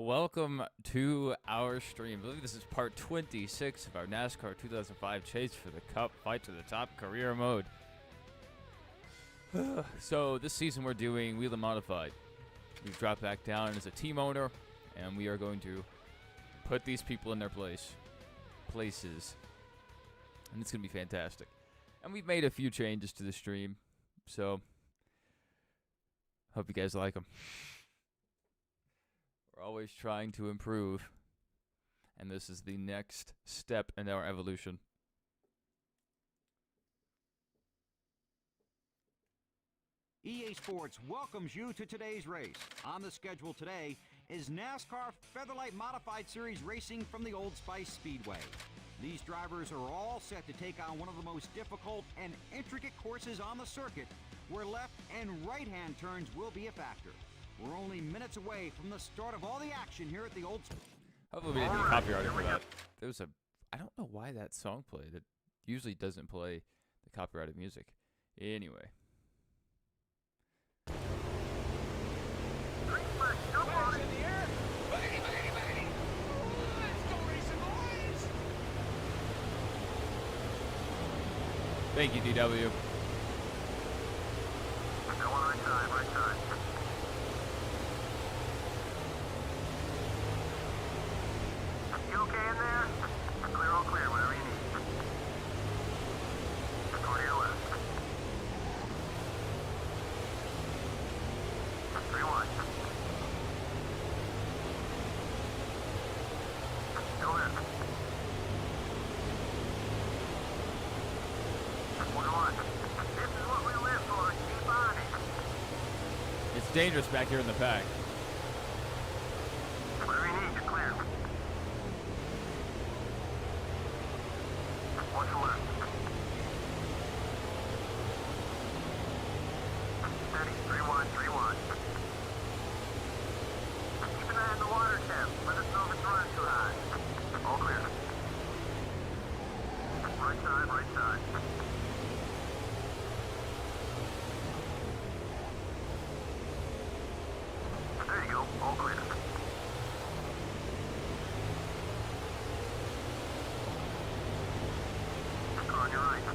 Welcome to our stream. I believe this is part 26 of our NASCAR 2005 Chase for the Cup Fight to the Top career mode. So this season we're doing Wheel and Modified. We've dropped back down as a team owner, and we are going to put these people in their places. And it's going to be fantastic. And we've made a few changes to the stream, so hope you guys like them. We're always trying to improve, and this is the next step in our evolution. EA Sports welcomes you to today's race. On the schedule today is NASCAR Featherlight Modified Series racing from the Old Spice Speedway. These drivers are all set to take on one of the most difficult and intricate courses on the circuit, where left and right-hand turns will be a factor. We're only minutes away from the start of all the action here at the Old Spice. Hopefully we didn't get copyrighted for that. There was I don't know why that song played. It usually doesn't play the copyrighted music. Anyway. Thank you, DW. Right side. You okay in there? Clear, all clear, whatever you need. Go to your left. 3-1. Still there. 1-1. This is what we live for. Keep on it. It's dangerous back here in the pack. Whatever you need, you're clear. Watch the left. Steady, 3-1, 3-1. Keep an eye on the water temp. Let us know if it's running too high. All clear. Right side, right side. There you go, all clear. Car on your right.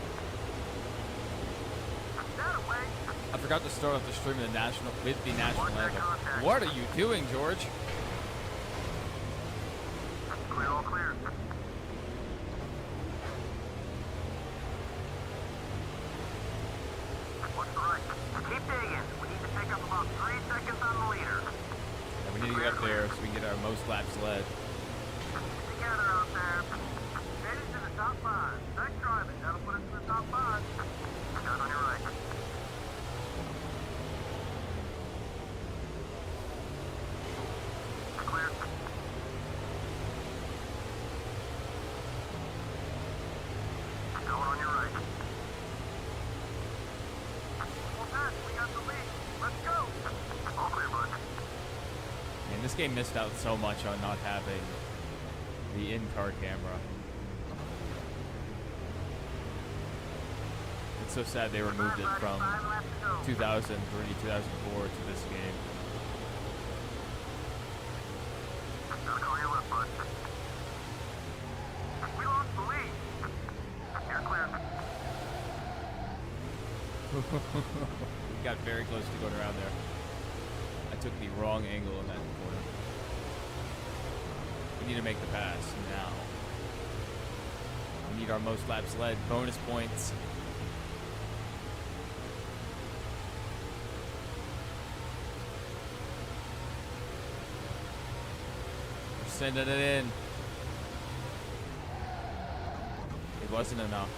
That away. I forgot to start off the stream with the national Watch that anthem. contact. What are you doing, George? Clear, all clear. Watch the right. Keep digging. We need to pick up about 3 seconds on the leader. And we need to get up there so we can get our most laps led. Together out there. Headed to the top 5. Nice driving. That'll put us in the top 5. Down on your right. Clear. Going on your right. Well, Pat, we got the lead. Let's go. All clear, bud. And this game missed out so much on not having the in-car camera. It's so sad they removed it from 2003, 2004 to this game. Gotta call your left, bud. We lost the lead. You're clear. We got very close to going around there. I took the wrong angle in that corner. We need to make the pass now. We need our most laps led. Bonus points. We're sending it in. It wasn't enough.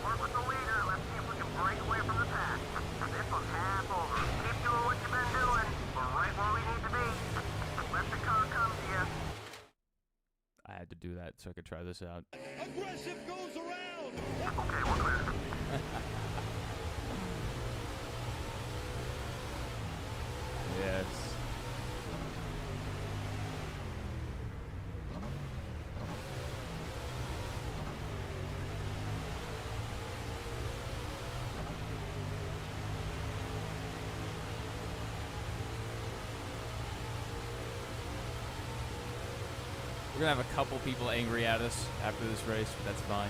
Work with the leader. Let's see if we can break away from the pack. This one's half over. Keep doing what you've been doing. We're right where we need to be. Let the car come to you. I had to do that so I could try this out. Aggressive goes around. Okay, we're clear. Yes. We're going to have a couple people angry at us after this race, but that's fine.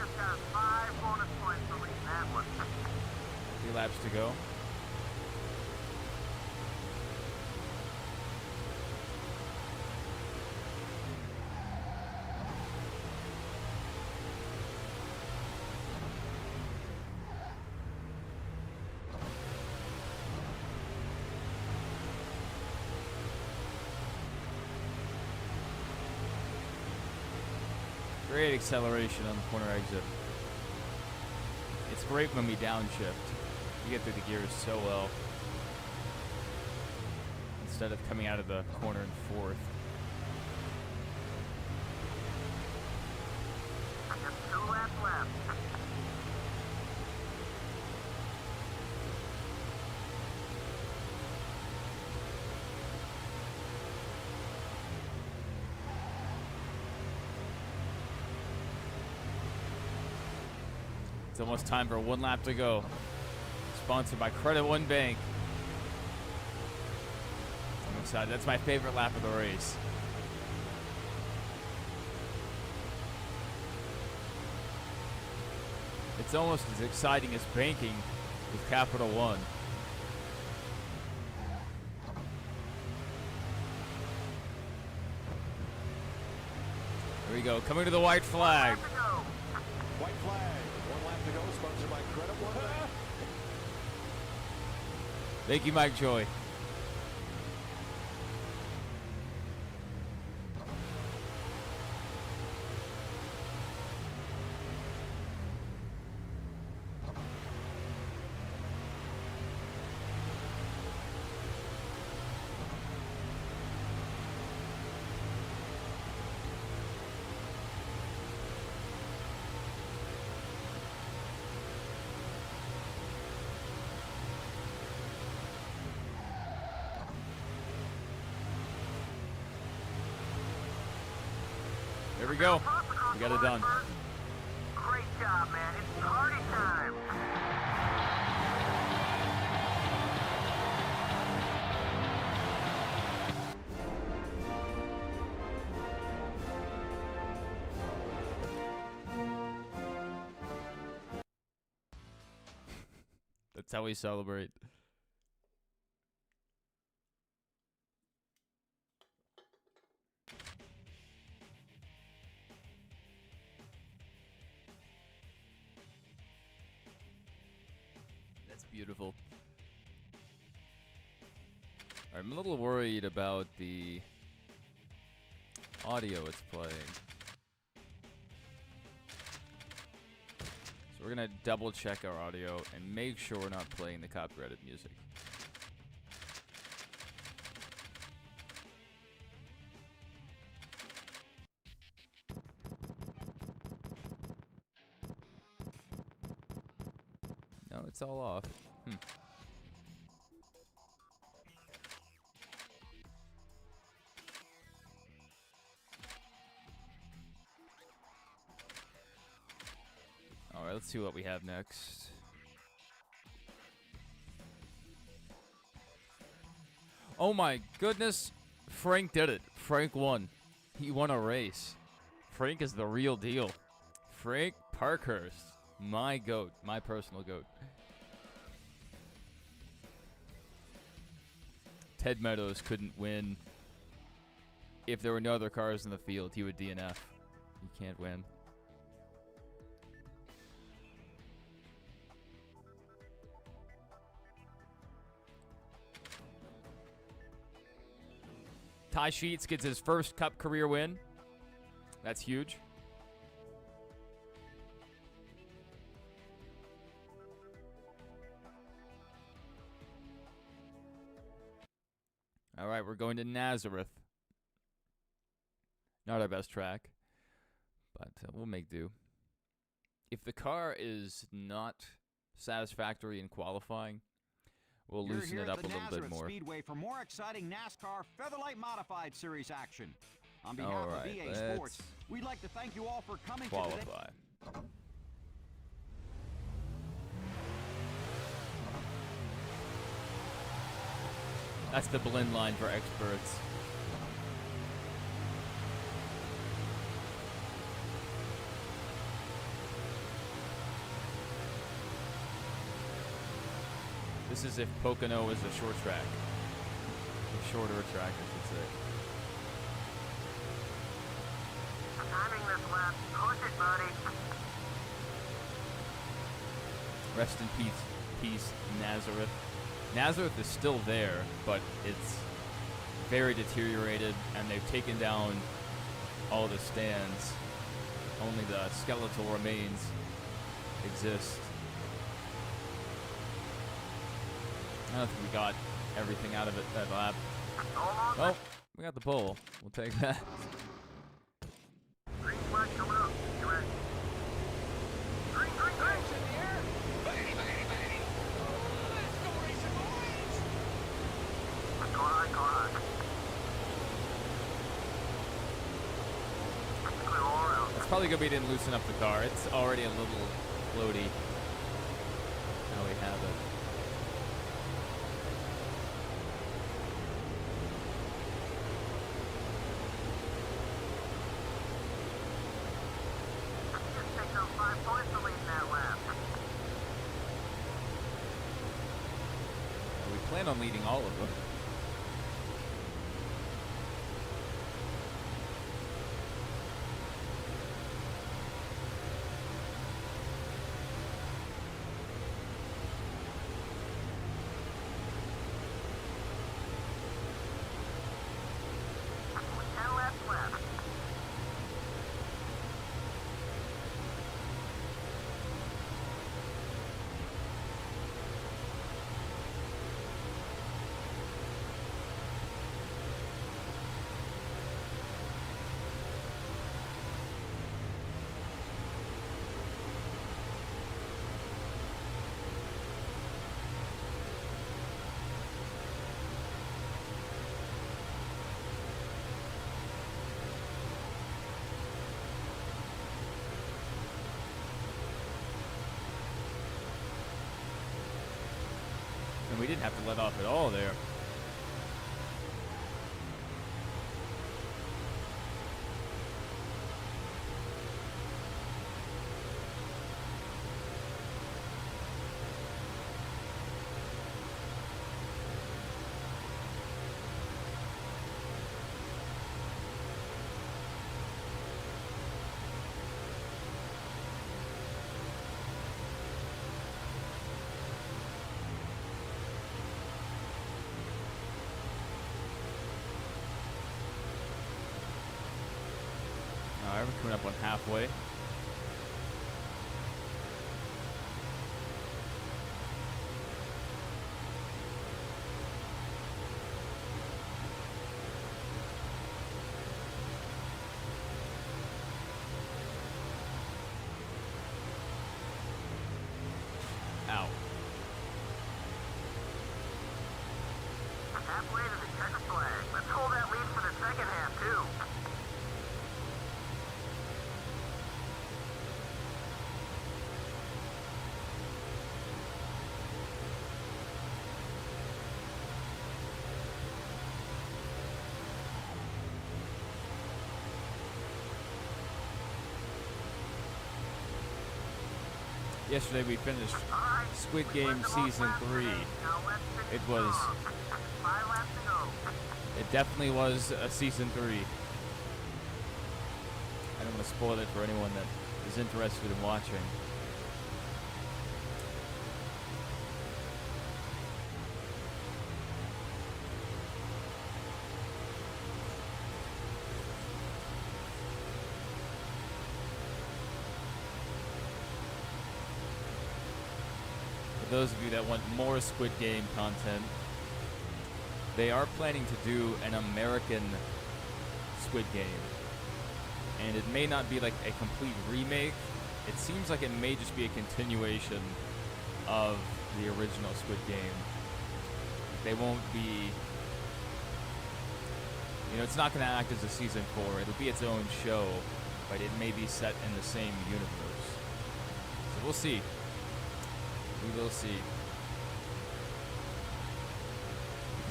Just got 5 bonus points for leading that one. 3 laps to go. Great acceleration on the corner exit. It's great when we downshift. You get through the gears so well. Instead of coming out of the corner in 4th. Just 2 laps left. It's almost time for 1 lap to go. Sponsored by Credit One Bank. I'm excited. That's my favorite lap of the race. It's almost as exciting as banking with Capital One. Here we go. Coming to the white flag. White flag. 1 lap to go. Sponsored by Credit One Bank. Thank you, Mike Joy. There we go. We got it done. Great job, man. It's party time. That's how we celebrate. That's beautiful. I'm a little worried about the audio it's playing. So we're gonna double check our audio and make sure we're not playing the copyrighted music. No, it's all off. Alright, let's see what we have next. Oh my goodness! Frank did it. Frank won. He won a race. Frank is the real deal. Frank Parkhurst. My goat. My personal goat. Ted Meadows couldn't win. If there were no other cars in the field, he would DNF. He can't win. Ty Sheets gets his first Cup career win. That's huge. All right, we're going to Nazareth. Not our best track, but we'll make do. If the car is not satisfactory in qualifying, we'll loosen it up a little bit more. Speedway for more exciting NASCAR Featherlight Modified Series action. On behalf All of right, EA Sports, we'd like to thank you all for coming to today. Qualify. That's the blend line for experts. This is if Pocono is a short track. A shorter track, I should say. Timing this lap. Push it, buddy. Rest in peace, Nazareth. Nazareth is still there, but it's very deteriorated, and they've taken down all the stands. Only the skeletal remains exist. I don't think we got everything out of it that lap. Oh, we got the pole. We'll take that. Green flag coming up. You ready? Green, green, green. In the air. Bang, bang, bang. Let's go racing, boys. Car high, car high. Clear all around. It's probably good we didn't loosen up the car. It's already a little floaty. Now we have it. Just take those 5 points to lead that lap. We plan on leading all of them. Only 10 laps left. And we didn't have to let off at all there. All right, we're coming up on halfway. Ow. Halfway to the checker flag. Let's hold that lead for the second half, too. Yesterday we finished Squid Game Season 3. It was... 5 laps to go. It definitely was a Season 3. I don't want to spoil it for anyone that is interested in watching. For those of you that want more Squid Game content, they are planning to do an American Squid Game. And it may not be like a complete remake. It seems like it may just be a continuation of the original Squid Game. They won't be... You know, it's not going to act as a season 4. It'll be its own show, but it may be set in the same universe. So we'll see. We will see.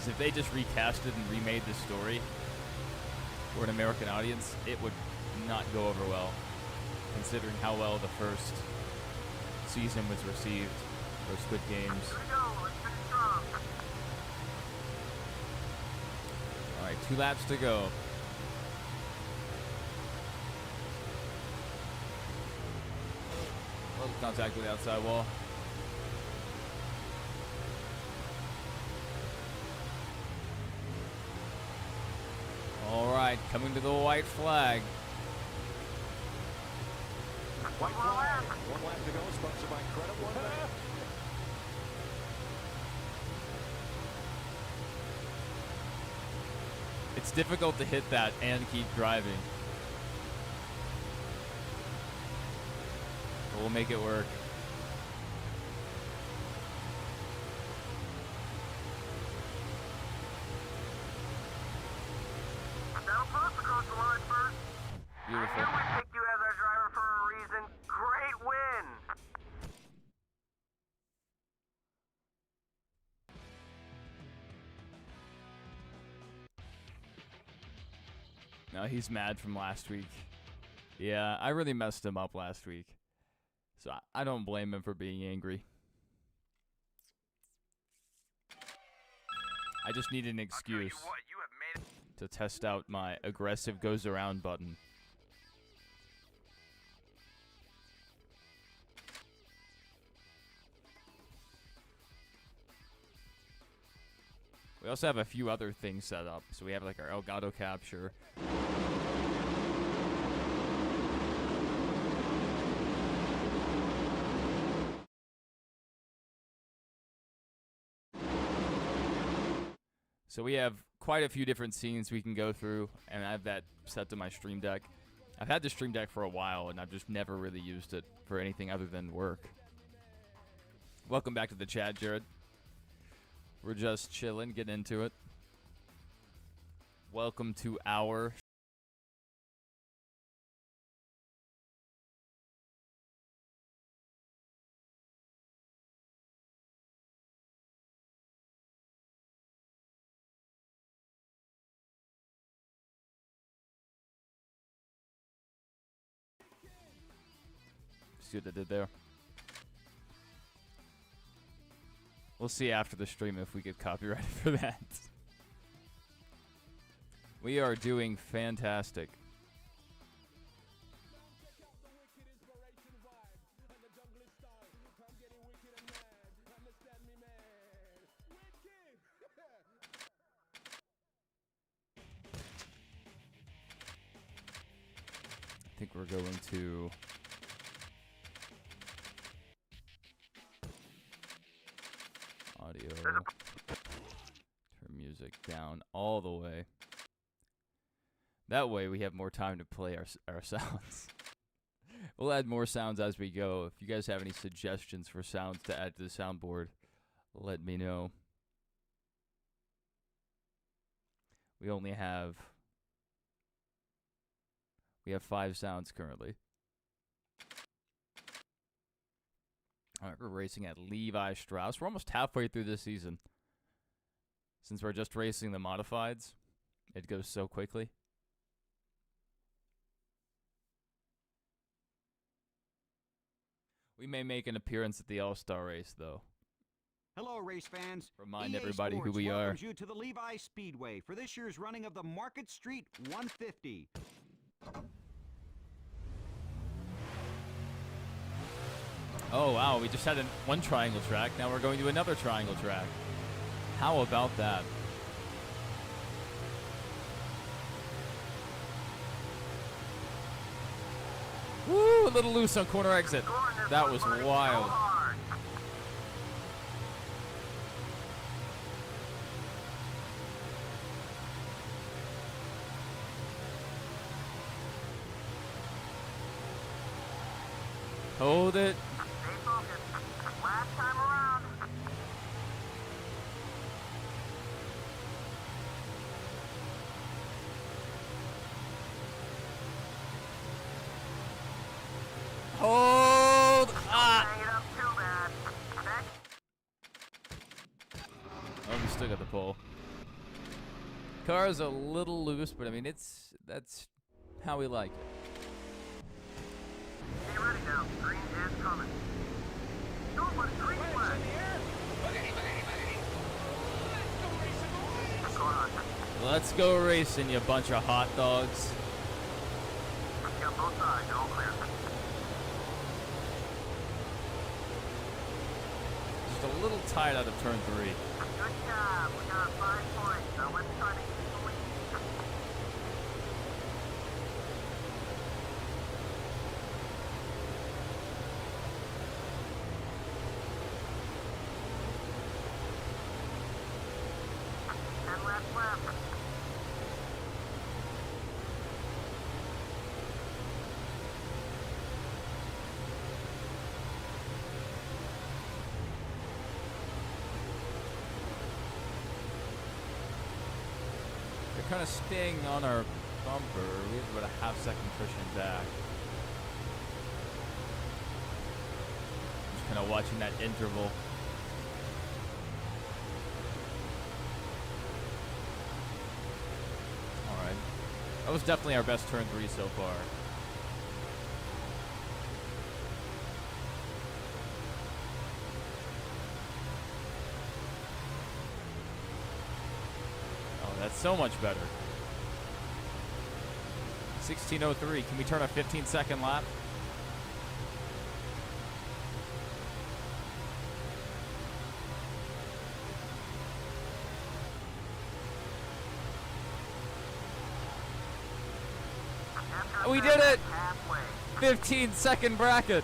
Because if they just recasted and remade the story for an American audience, it would not go over well, considering how well the first season was received for Squid Games. Here we go. Let's finish strong. All right, 2 laps to go. Little contact with the outside wall. All right, coming to the white flag. White flag. 1 lap to go. Sponsored by Credit One Bank. It's difficult to hit that and keep driving. But we'll make it work. That'll put us across the line first. Beautiful. I knew we picked you as our driver for a reason. Great win. No, he's mad from last week. Yeah, I really messed him up last week. So I don't blame him for being angry. I just need an excuse What, you have made it. to test out my aggressive goes around button. We also have a few other things set up. So we have like our Elgato capture. So we have quite a few different scenes we can go through, and I have that set to my Stream Deck. I've had the Stream Deck for a while, and I've just never really used it for anything other than work. Welcome back to the chat, Jared. We're just chilling, getting into it. Welcome to our see what I did there. We'll see after the stream if we get copyrighted for that. We are doing fantastic. I think we're going to audio, turn music down all the way. That way we have more time to play our sounds. We'll add more sounds as we go. If you guys have any suggestions for sounds to add to the soundboard, let me know. We have 5 sounds currently. All right, we're racing at Levi Strauss. We're almost halfway through this season. Since we're just racing the modifieds, it goes so quickly. We may make an appearance at the All-Star race, though. Hello, race fans. Remind EA everybody who Sports we are. welcomes you to the Levi Speedway for this year's running of the Market Street 150. Oh, wow, we just had one triangle track. Now we're going to another triangle track. How about that? Woo, a little loose on corner exit. That was wild. Hold it. Stay focused. Last time around. Hold. Ah. Hang it up too bad. Next. Oh, we still got the pole. car is a little loose, but I mean, that's how we like it. Be ready now. Green is coming. Go for the green flag. Go on. Let's go racing, you bunch of hot dogs. Got both sides. All clear. Just a little tight out of turn 3. Good job. We got 5 points. Now let's try to keep the lead. Left. They're kind of staying on our bumper. We have about a half-second cushion back. Just kind of watching that interval. That was definitely our best turn 3 so far. Oh, that's so much better. 16:03. Can we turn a 15-second lap? We did it! 15-second bracket.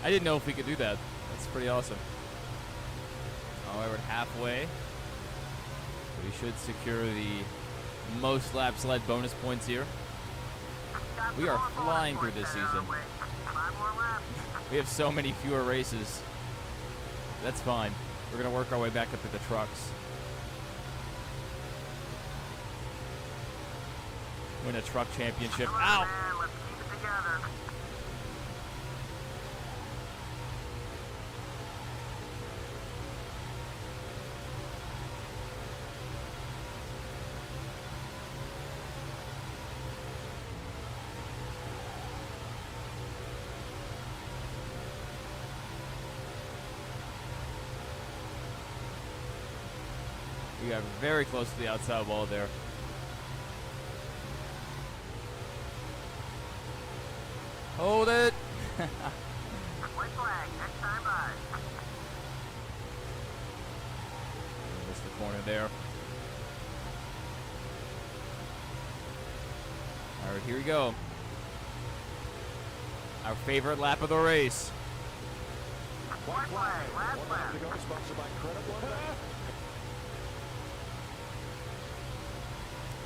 I didn't know if we could do that. That's pretty awesome. All right, we're at halfway. We should secure the most laps led bonus points here. We are flying through this season. We have so many fewer races. That's fine. We're going to work our way back up to the trucks. Win a truck championship. Ow! Let's keep it together. We got very close to the outside wall there. Hold it! White flag, next time by. Missed the corner there. Alright, here we go. Our favorite lap of the race. White flag. 1 lap to go. Sponsored by Credit One.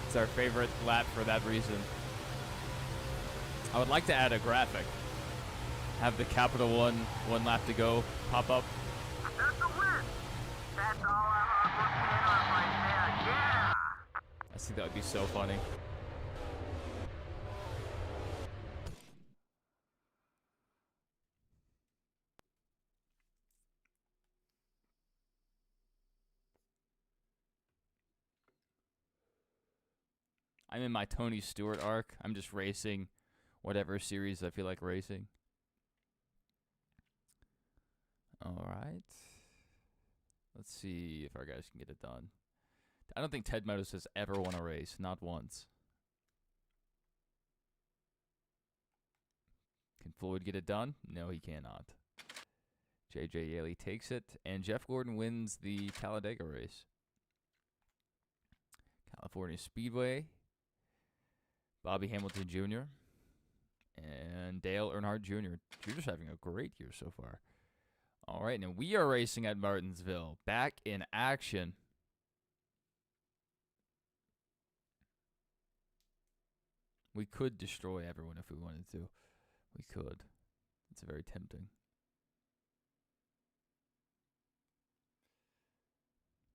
It's our favorite lap for that reason. I would like to add a graphic. Have the Capital One lap to go pop up. That's the win. That's all our hard work paid off right there. Yeah. I think that would be so funny. I'm in my Tony Stewart arc. I'm just racing whatever series I feel like racing. All right. Let's see if our guys can get it done. I don't think Ted Meadows has ever won a race, not once. Can Floyd get it done? No, he cannot. J.J. Yaley takes it, and Jeff Gordon wins the Talladega race. California Speedway. Bobby Hamilton Jr. and Dale Earnhardt Jr. Jr.'s having a great year so far. All right, now we are racing at Martinsville. Back in action. We could destroy everyone if we wanted to. We could. It's very tempting.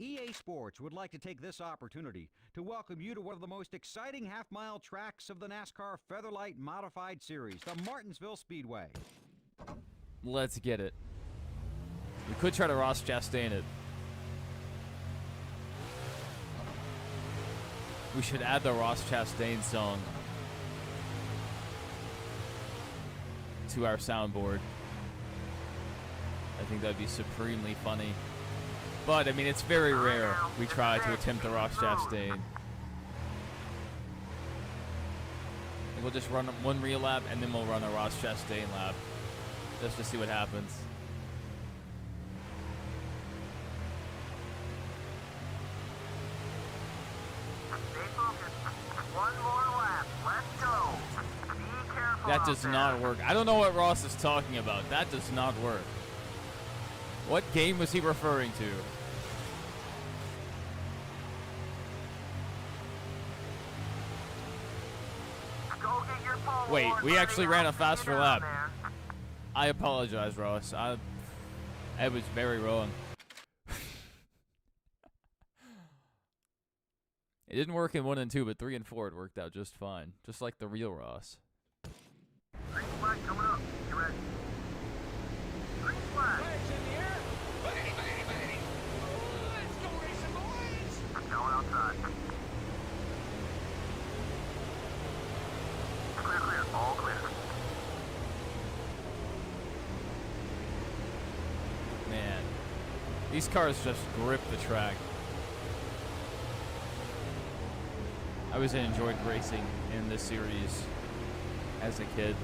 EA Sports would like to take this opportunity to welcome you to one of the most exciting half-mile tracks of the NASCAR Featherlight Modified Series, the Martinsville Speedway. Let's get it. We could try to Ross Chastain it. We should add the Ross Chastain song to our soundboard. I think that'd be supremely funny. But, I mean, it's very rare we try to attempt the Ross Chastain. I think we'll just run one real lap, and then we'll run a Ross Chastain lap, just to see what happens. That does not work. I don't know what Ross is talking about. That does not work. What game was he referring to? Wait, we actually ran a faster lap. I apologize, Ross. I was very wrong. It didn't work in 1 and 2, but 3 and 4 it worked out just fine. Just like the real Ross. Green flag coming up. You ready? Green flag. Flags in the air. Bang, bang, bang. Let's go racing, boys. Going outside. Clear, clear. All clear. Man, these cars just grip the track. I always enjoyed racing in this series as a kid.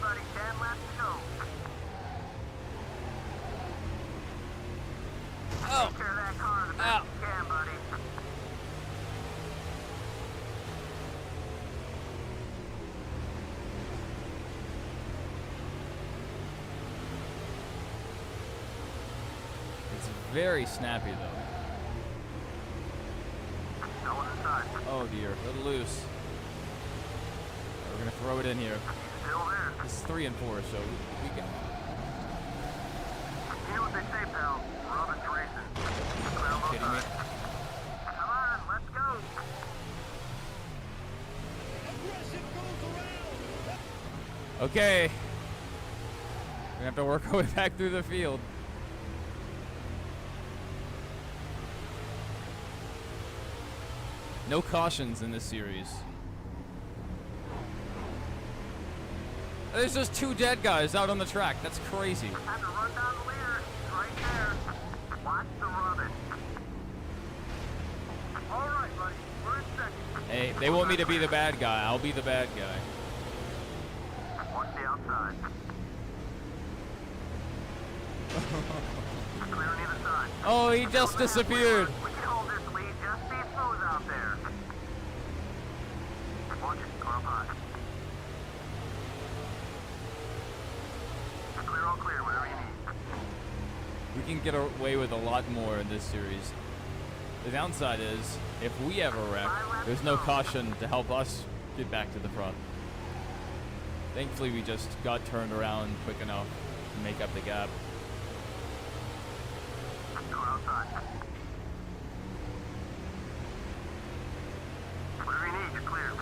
Buddy, 10 laps to go. Oh! Take care of that car the best you can, buddy. It's very snappy, though. Going inside. Oh, dear. A little loose. We're going to throw it in here. Still there. This is 3 and 4, so we can... You know what they say, pal? Robin's racing. Kidding me? Come on, let's go. Okay. We're gonna have to work our way back through the field. No cautions in this series. There's just 2 dead guys out on the track. That's crazy. Time to run down the leader. He's right there. Watch the rubbish. All right, buddy. We're in second. Hey, they want me to be the bad guy. I'll be the bad guy. Watch the outside. Clear on either side. Oh, he just disappeared. We can hold this lead. Just be smooth out there. Watch it. Car high. Clear, all clear. Whatever you need. We can get away with a lot more in this series. The downside is, if we have a wreck, there's no caution to help us get back to the front. Thankfully, we just got turned around quick enough to make up the gap. Go outside. Whatever you need, you're clear.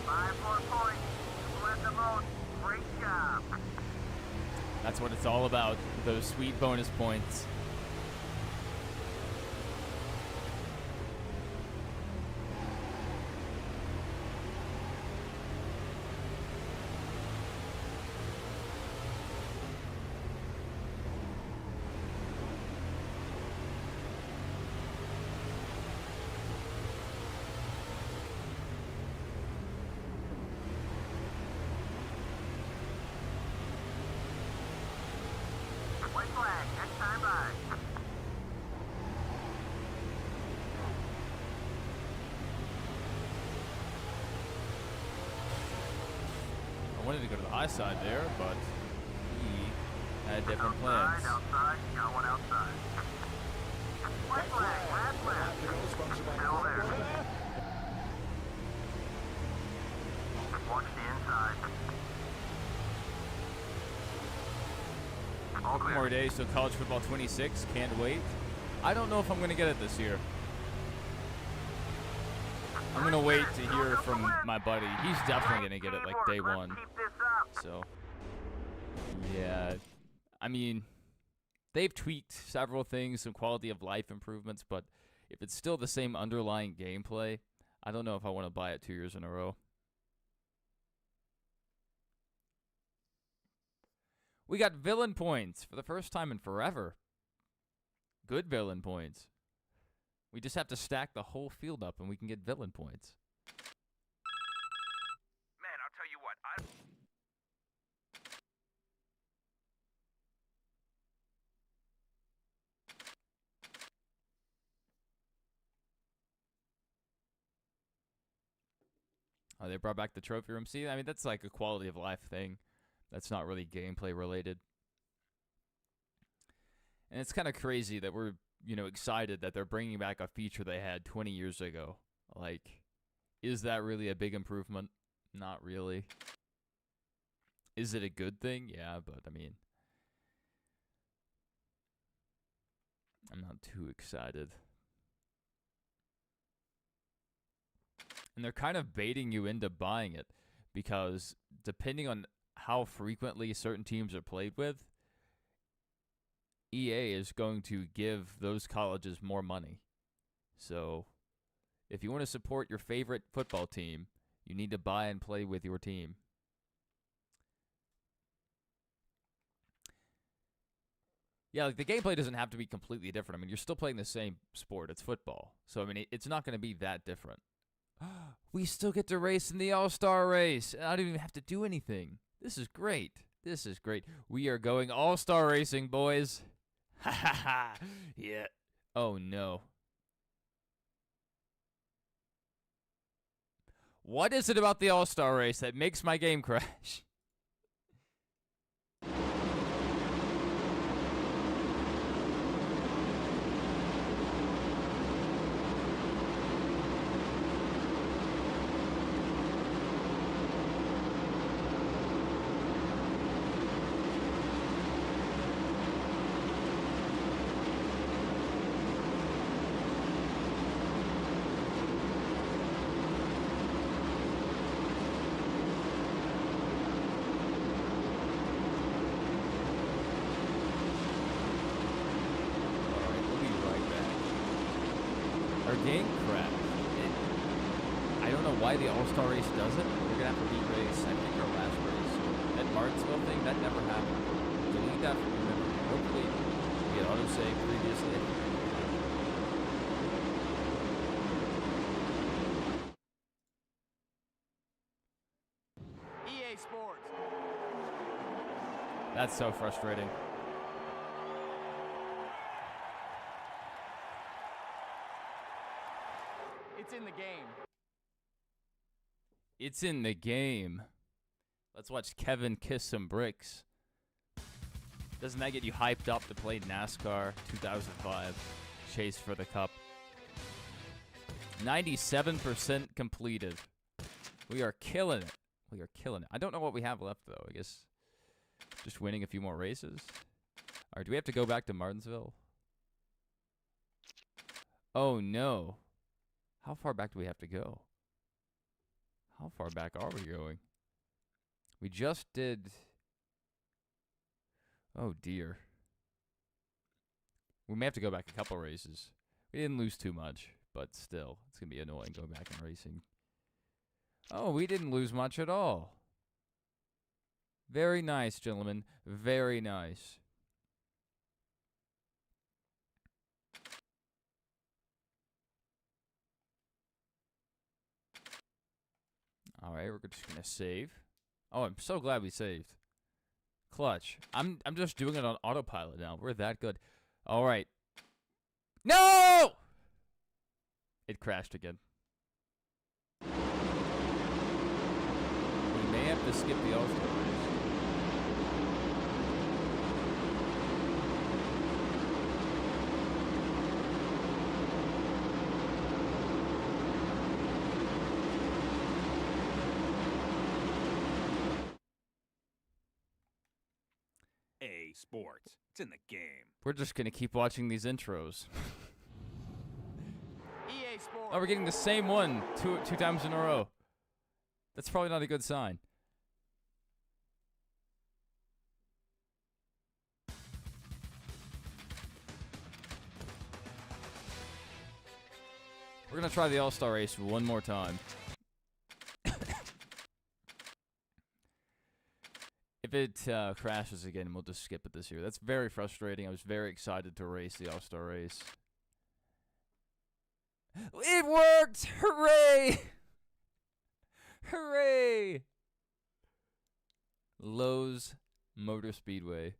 5 more points. Split the vote. Great job. That's what it's all about, those sweet bonus points. White flag. Next time by. I wanted to go to the high side there, but he had different plans. Outside. Got one outside. White flag. Last lap. Still there. Watch the inside. All Couple clear. more days till college football 26. Can't wait. I don't know if I'm going to get it this year. I'm gonna wait to hear from my buddy. He's definitely gonna get it like day one. Keep this up. So, yeah. I mean, they've tweaked several things, some quality of life improvements, but if it's still the same underlying gameplay, I don't know if I want to buy it 2 years in a row. We got villain points for the first time in forever. Good villain points. We just have to stack the whole field up and we can get villain points. Man, I'll tell you what. Oh, they brought back the trophy room. See, I mean, that's like a quality of life thing. That's not really gameplay related. And it's kind of crazy that we're, excited that they're bringing back a feature they had 20 years ago. Like, is that really a big improvement? Not really. Is it a good thing? Yeah, but I mean, I'm not too excited. And they're kind of baiting you into buying it because depending on how frequently certain teams are played with, EA is going to give those colleges more money. So if you want to support your favorite football team, you need to buy and play with your team. Yeah, like the gameplay doesn't have to be completely different. I mean, you're still playing the same sport. It's football. So, I mean, it's not going to be that different. We still get to race in the All-Star race. I don't even have to do anything. This is great. This is great. We are going All-Star racing, boys. Ha ha ha. Yeah. Oh, no. What is it about the All-Star race that makes my game crash? Game crash. I don't know why the All-Star race does it. We're gonna have to re-race. I think our last race, that Martinsville thing, that never happened. Delete that from your memory. Hopefully, we had autosave previously. EA Sports. That's so frustrating. It's in the game. It's in the game. Let's watch Kevin kiss some bricks. Doesn't that get you hyped up to play NASCAR 2005? Chase for the Cup. 97% completed. We are killing it. We are killing it. I don't know what we have left, though. I guess just winning a few more races. All right, do we have to go back to Martinsville? Oh, no. How far back do we have to go? How far back are we going? We just did... Oh, dear. We may have to go back a couple races. We didn't lose too much, but still, it's going to be annoying going back and racing. Oh, we didn't lose much at all. Very nice, gentlemen. Very nice. All right, we're just going to save. Oh, I'm so glad we saved. Clutch. I'm just doing it on autopilot now. We're that good. All right. No! It crashed again. We may have to skip the All-Star race. EA Sports. It's in the game. We're just going to keep watching these intros. EA Sports. Oh, we're getting the same one two times in a row. That's probably not a good sign. We're going to try the All-Star race one more time. If it crashes again, we'll just skip it this year. That's very frustrating. I was very excited to race the All-Star race. It worked! Hooray! Hooray! Lowe's Motor Speedway.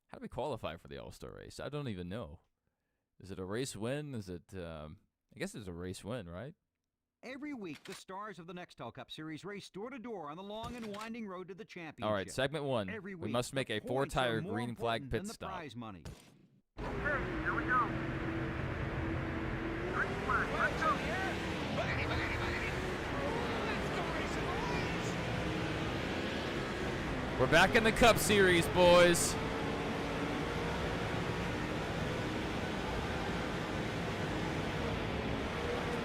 How do we qualify for the All-Star race? I don't even know. Is it a race win? Is it, I guess it's a race win, right? Every week, the stars of the Nextel Cup Series race door to door on the long and winding road to the championship. All right, segment one. Every We week, must make a the points are four-tire more green flag important pit than the stop. prize money. Okay, here we go. Green flag, let's go. We're back in the Cup Series, boys.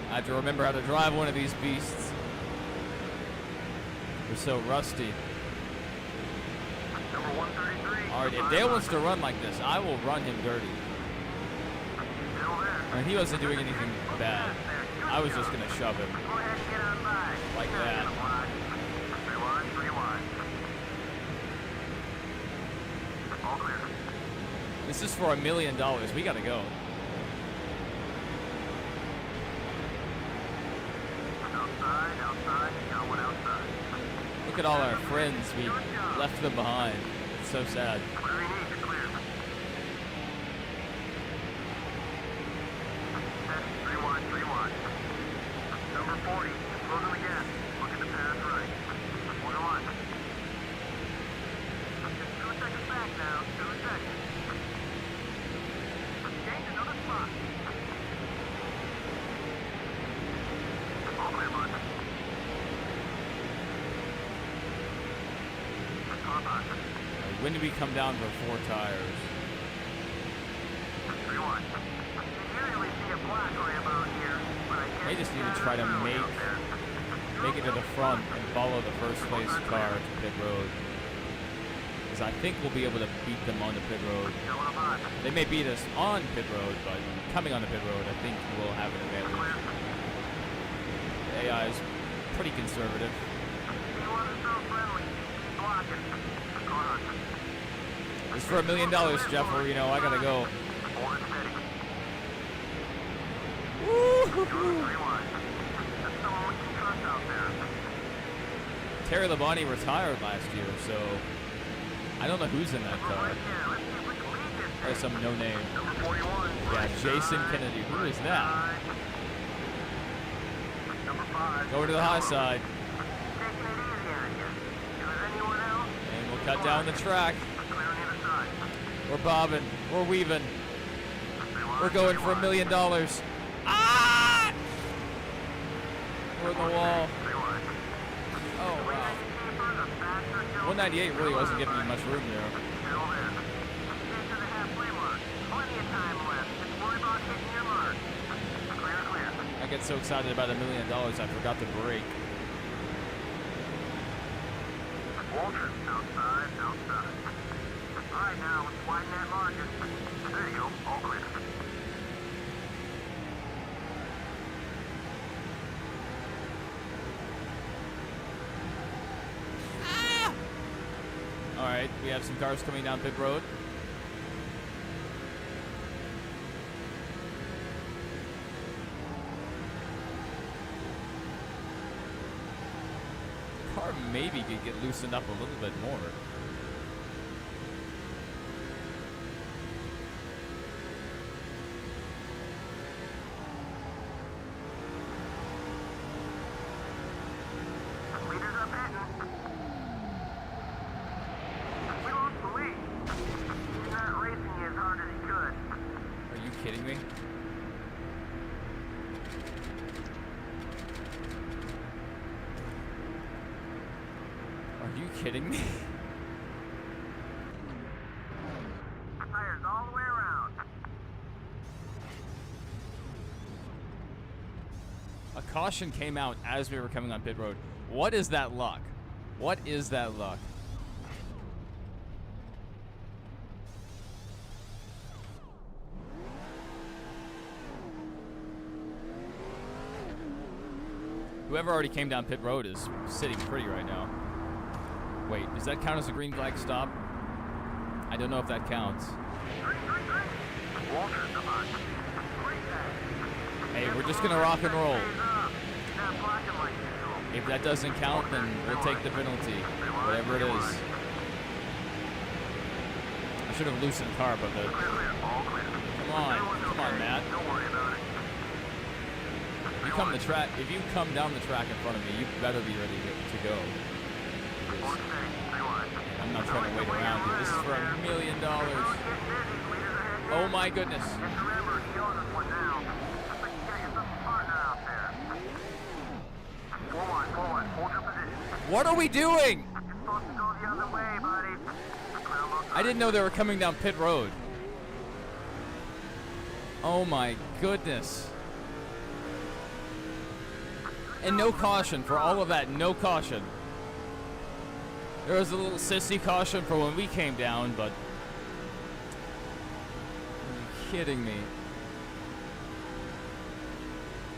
I have to remember how to drive one of these beasts. We're so rusty. Number 133. All right, if Dale wants to run like this, I will run him dirty. Still there. I mean, he wasn't doing anything bad. I was just going to shove him. Go ahead and get on by. Like that. Rewind. All clear. This is for $1 million. We got to go. Outside, you got one outside. Look at all our friends. We left them behind. It's so sad. Whatever you need, you're clear. Rewind. Number 40, close them again. Looking to pass right. 101. Just 2 seconds back now, 2 seconds. Change another spot. All clear, bud. When did we come down for 4 tires? Rewind. You usually see a black ray about here, but I They just need to try to make it to the front and follow the first place car to pit road. Because I think we'll be able to beat them on the pit road. They may beat us on pit road, but coming on the pit road, I think we'll have an advantage. The AI is pretty conservative. It's for $1 million, Jeff, or, you know, I gotta go. Terry Labonte retired last year, so I don't know who's in that car. Or some no name. Yeah, Jason Kennedy. Who is that? Go to the high side. And we'll cut down the track. We're bobbing. We're weaving. We're going for $1 million. Ah! We're in the wall. Oh, wow. 198 really wasn't giving me much room there. I get so excited about $1 million, I forgot to brake. Walter, outside. All right, now let's widen that margin. There you go, all clear. All right, we have some cars coming down pit road. The car maybe could get loosened up a little bit more. Leaders up hitting. We lost the lead. He's not racing you as hard as he could. Are you kidding me? Are you kidding me? Tires all the way around. caution came out as we were coming on pit road. What is that luck? What is that luck? Whoever already came down pit road is sitting pretty right now. Wait, does that count as a green flag stop? I don't know if that counts. Hey, we're just gonna rock and roll. If that doesn't count, then we'll take the penalty, whatever it is. I should have loosened the car up a bit. Come on, Matt. If you come down the track in front of me, you better be ready to go. I'm not trying to wait around here. This is for $1 million. Oh my goodness. What are we doing? I didn't know they were coming down pit road. Oh my goodness. And no caution for all of that, no caution. There was a little sissy caution for when we came down, but... Are you kidding me?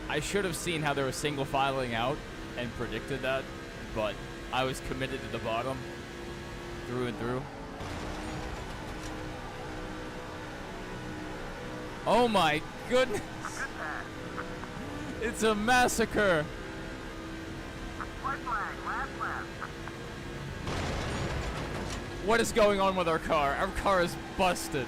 I should have seen how they were single filing out and predicted that, but I was committed to the bottom, through and through. Oh my goodness! It's a massacre! What is going on with our car? Our car is busted.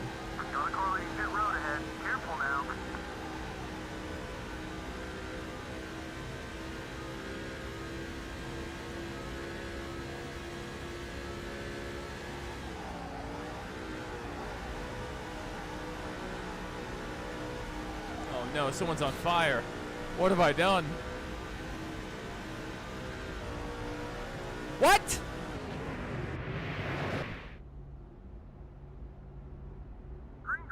Oh no, someone's on fire. What have I done? What? Green,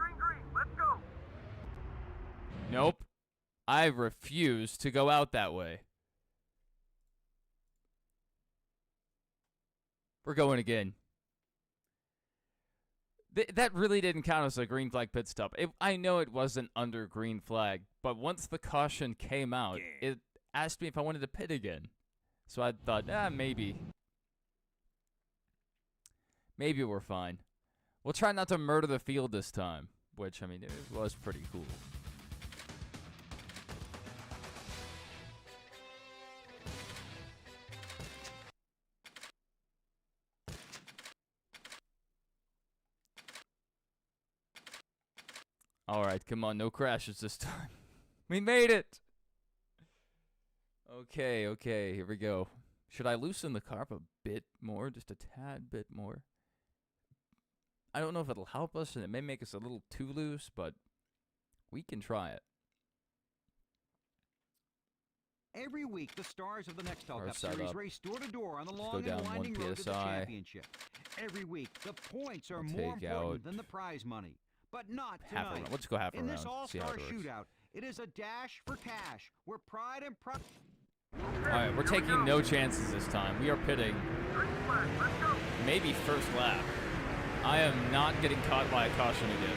let's go. Nope. I refuse to go out that way. We're going again. That really didn't count as a green flag pit stop. I know it wasn't under green flag, but once the caution came out, it asked me if I wanted to pit again. So I thought, maybe. Maybe we're fine. We'll try not to murder the field this time, which, I mean, it was pretty cool. All right, come on, no crashes this time. We made it. Okay, here we go. Should I loosen the car up a bit more, just a tad bit more? I don't know if it'll help us, and it may make us a little too loose, but we can try it. Every week, the stars of the Nextel Car Cup side Series up. race door to door on the Let's long go and down winding 1 road to the PSI. championship. Every week, the points are I'll more take important out than the prize money. But not half a tonight. round. We'll just go half a In round. this See how all-star it works. shootout, it is a dash for cash, where pride and pride... All right, we're taking no chances this time. We are pitting maybe first lap. I am not getting caught by a caution again.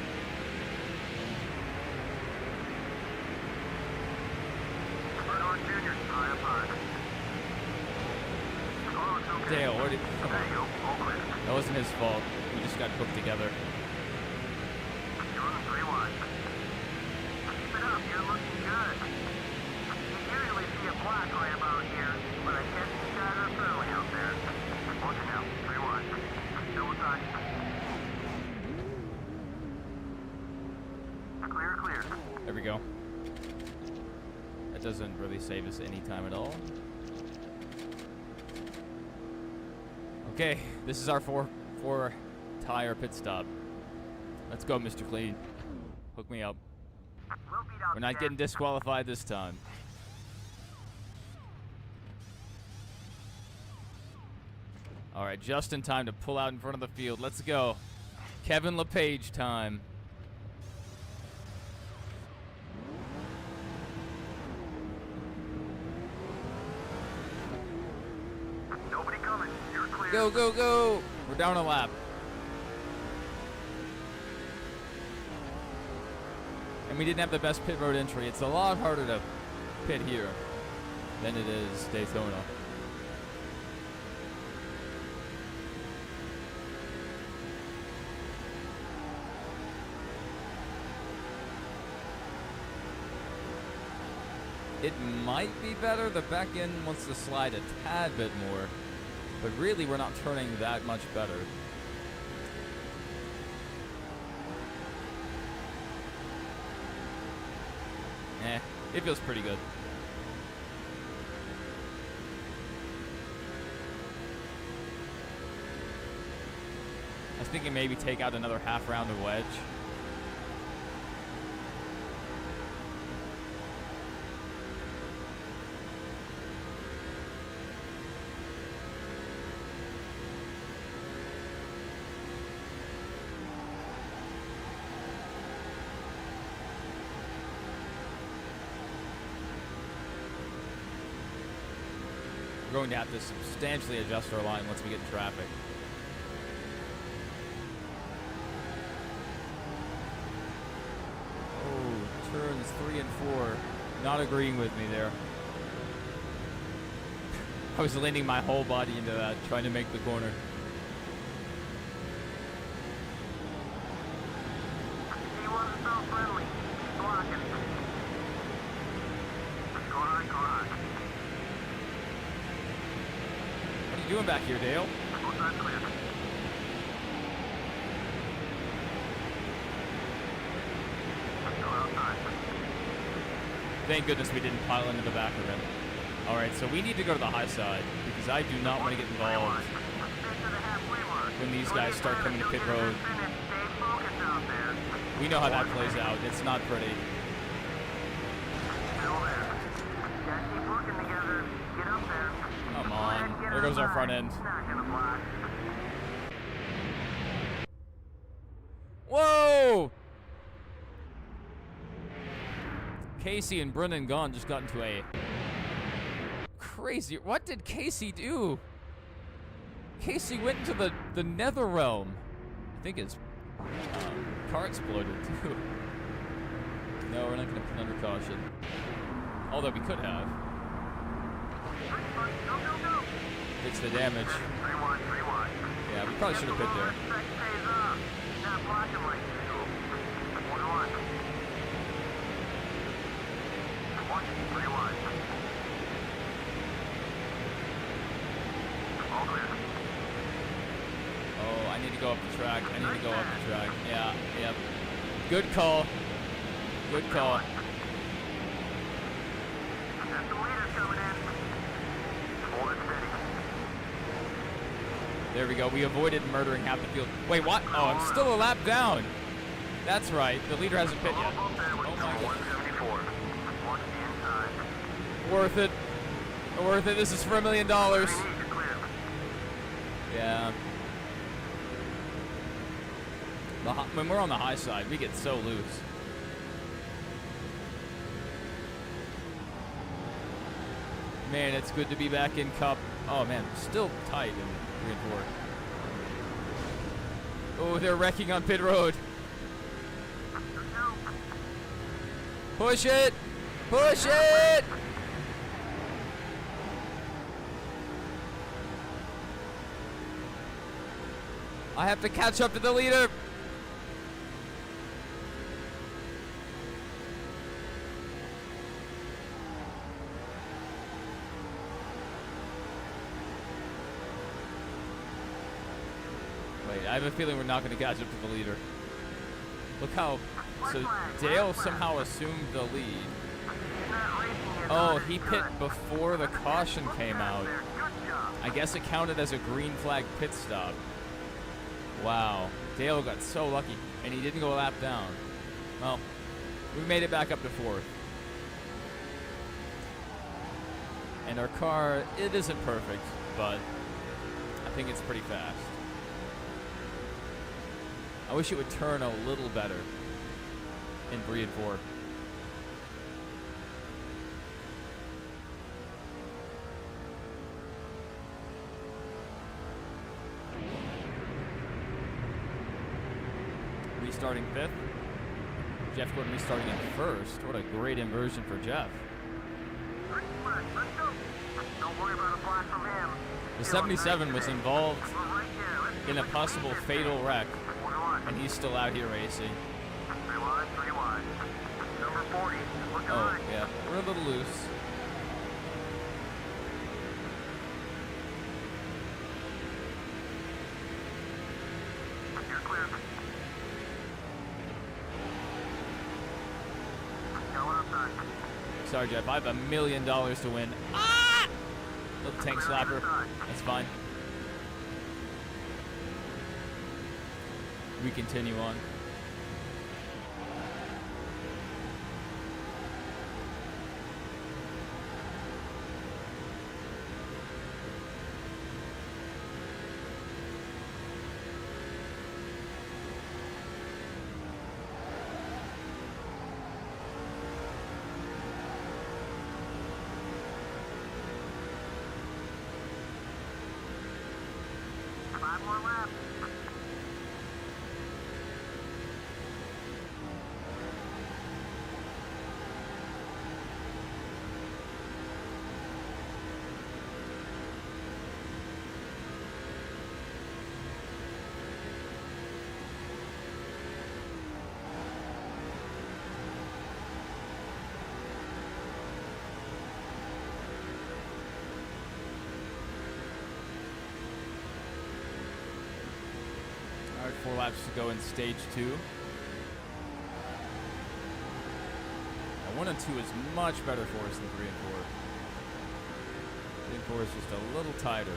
Dale, come on. That wasn't his fault. We just got hooked together. There we go. That doesn't really save us any time at all. Okay, this is our four tire pit stop. Let's go, Mr. Clean. Hook me up. We're not getting disqualified this time. All right, just in time to pull out in front of the field. Let's go. Kevin LePage time. Go, go, go! We're down a lap. And we didn't have the best pit road entry. It's a lot harder to pit here than it is Daytona. It might be better. The back end wants to slide a tad bit more. But really, we're not turning that much better. It feels pretty good. I was thinking maybe take out another half round of wedge. We're going to have to substantially adjust our line once we get in traffic. Oh, turns 3 and 4. Not agreeing with me there. I was leaning my whole body into that, trying to make the corner. He wasn't so friendly. Blocking. Go on, go on. What are you doing back here, Dale? Outside clear. Go outside. Thank goodness we didn't pile into the back of him. Alright, so we need to go to the high side, because I do not want to get involved Stick to the halfway mark. when these guys start coming to pit road. Stay focused out there. We know how that plays out. It's not pretty. Still there. Gotta keep working together. Get up there. Come on. There goes our front end. Not gonna block. Whoa! Casey and Brendan Gaughan just got into a crazy... What did Casey do? Casey went into the nether realm. I think his car exploded, too. No, we're not going to put under caution. Although we could have. Go, go, go. Fix the damage. 3-1, 3-1. Yeah, we probably should have pit there. Respect pays off. Not blocking like usual. 1-1. 1-3-1. All clear. Oh, I need to go up the track. I need to go up the track. Yeah, yep. Good call. Good call. Got some leaders coming in. Hold it steady. There we go. We avoided murdering half the field. Wait, what? Oh, I'm still a lap down. That's right. The leader hasn't pit yet. Oh my god. 174. Watch the inside. Worth it. Worth it. This is for $1 million. Clear. Yeah. When we're on the high side, we get so loose. Man, it's good to be back in Cup. Oh man, still tight in 3 and 4. Oh, they're wrecking on pit road. Push it! Push it! I have to catch up to the leader. Wait, I have a feeling we're not going to catch up to the leader. Look how... So Dale somehow assumed the lead. Oh, he pit before the caution came out. I guess it counted as a green flag pit stop. Wow. Dale got so lucky, and he didn't go a lap down. Well, we made it back up to 4th. And our car, it isn't perfect, but I think it's pretty fast. I wish it would turn a little better in 3 and 4. starting 5th. Jeff Gordon restarting in 1st. What a great inversion for Jeff. Let's go. Don't worry about a flash from him. The 77 was involved We're right here. Let's in a possible fatal wreck, and he's still out here racing. 3 wide, 3 wide. Number 40. Looking Oh, right. yeah. We're a little loose. You're clear. Go outside. Sorry, Jeff. I have $1 million to win. Ah! Little tank slapper. That's fine. We continue on. Five more laps. All right, 4 laps to go in stage 2. Now, 1 and 2 is much better for us than 3 and 4. 3 and 4 is just a little tighter.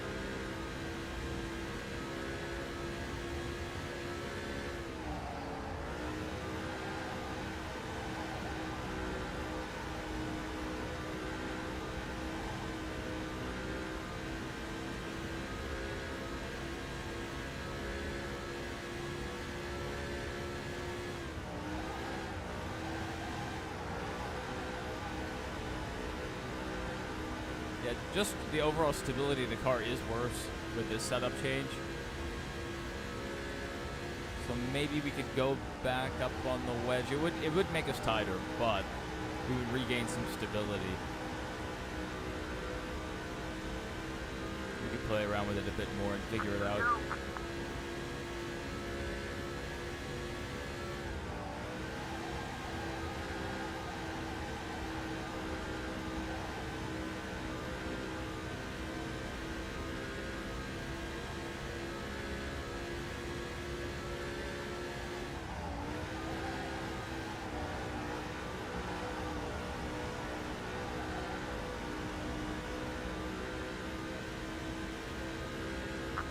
Yeah, just the overall stability of the car is worse with this setup change. So maybe we could go back up on the wedge. It would make us tighter, but we would regain some stability. We could play around with it a bit more and figure it out.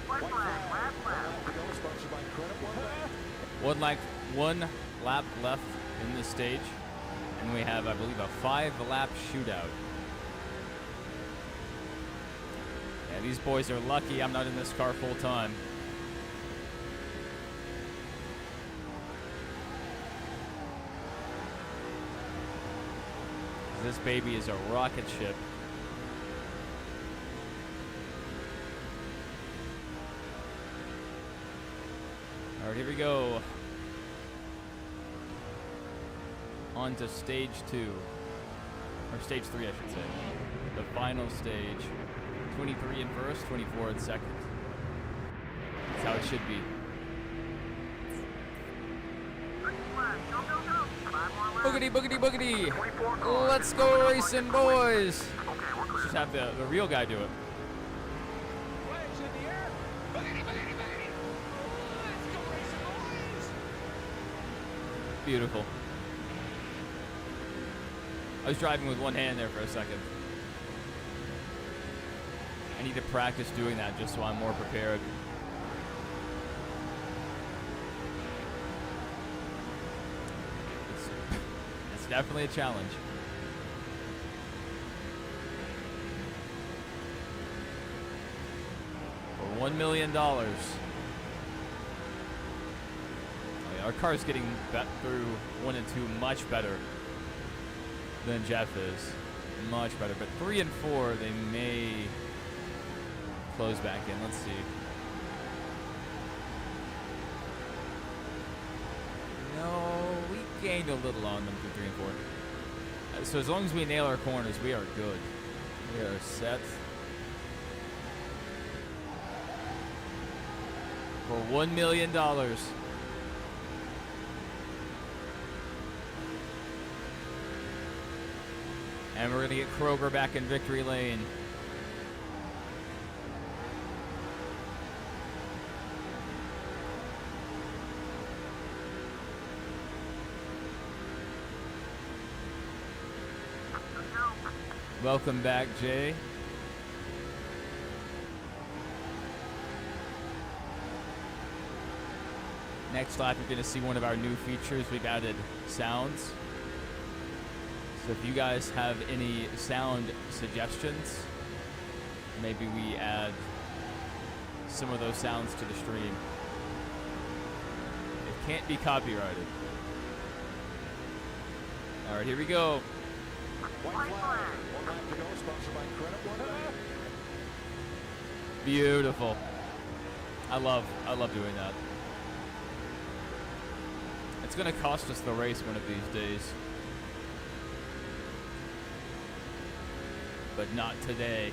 White flag. Last lap. To go, sponsored by Credit One. One lap left in this stage, and we have, I believe, a 5-lap shootout. Yeah, these boys are lucky I'm not in this car full time. This baby is a rocket ship. All right, here we go. On to stage 2. Or stage 3, I should say. The final stage. 23 in first, 24 in second. That's how it should be. Green flag. Go, go, go. 5 more laps. Boogity, boogity, boogity. 24 cars. Let's go racing, boys. Okay, we're clear. Just have the real guy do it. Flags in the air. Boogity, boogity, boogity. Let's go racing, boys. Beautiful. I was driving with one hand there for a second. I need to practice doing that just so I'm more prepared. It's definitely a challenge. For $1 million. Oh, yeah, our car's getting through 1 and 2 much better than Jeff is. Much better. But 3 and 4, they may close back in. Let's see. gained a little on them through 3 and 4. So as long as we nail our corners, we are good. We are set for $1 million. And we're going to get Kroger back in victory lane. Welcome back, Jay. Next lap, you're going to see one of our new features. We've added sounds. So if you guys have any sound suggestions, maybe we add some of those sounds to the stream. It can't be copyrighted. All right, here we go. White flag. 1 lap to go. Sponsored by Credit One. Beautiful. I love doing that. It's gonna cost us the race one of these days. But not today.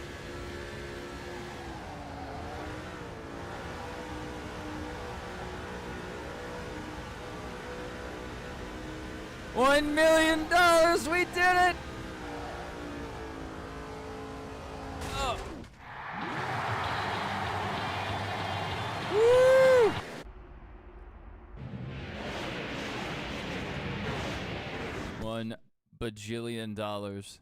$1 million! We did it! Oh. Woo! $1 bajillion.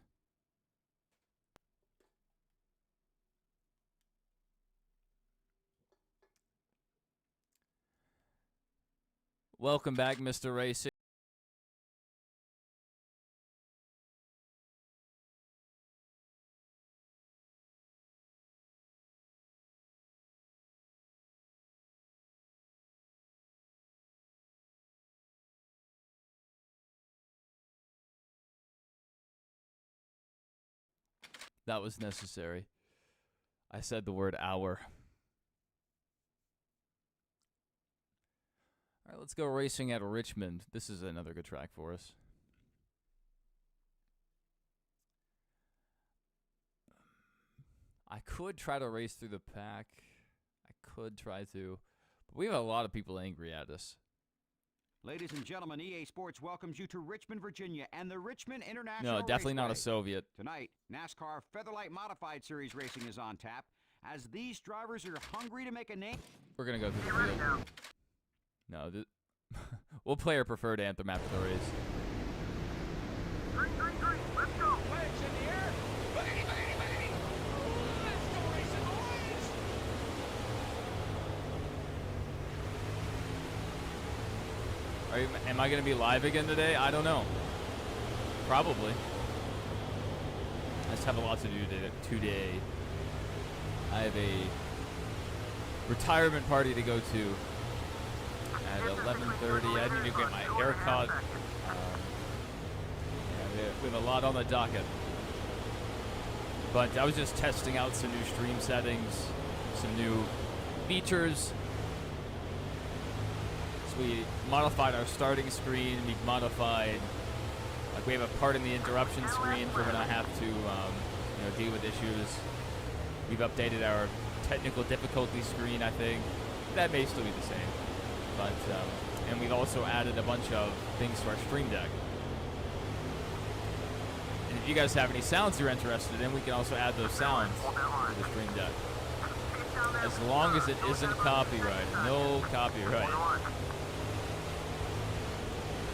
Welcome back, Mr. Racing. That was necessary. I said the word hour. All right, let's go racing at Richmond. This is another good track for us. I could try to race through the pack. I could try to. But we have a lot of people angry at us. Ladies and gentlemen, EA Sports welcomes you to Richmond, Virginia, and the Richmond International No, definitely not a Raceway. Soviet. Tonight, NASCAR Featherlight Modified Series racing is on tap as these drivers are hungry to make a name. We're going to go through the field. No, we'll play our preferred anthem after the race. Green, green, green. Let's go. Flags in the air. Baggy, baggy, baggy. Let's go racing, boys. Am I going to be live again today? I don't know. Probably. I just have a lot to do today. I have a retirement party to go to at 11:30. I need to get my hair cut. We have a lot on the docket. But I was just testing out some new stream settings, some new features. So we modified our starting screen. We modified, like we have a part in the interruption screen for when I have to, deal with issues. We've updated our technical difficulty screen, I think. That may still be the same. But, and we've also added a bunch of things to our stream deck. And if you guys have any sounds you're interested in, we can also add those sounds to the stream deck. As long as it isn't copyrighted. No copyright.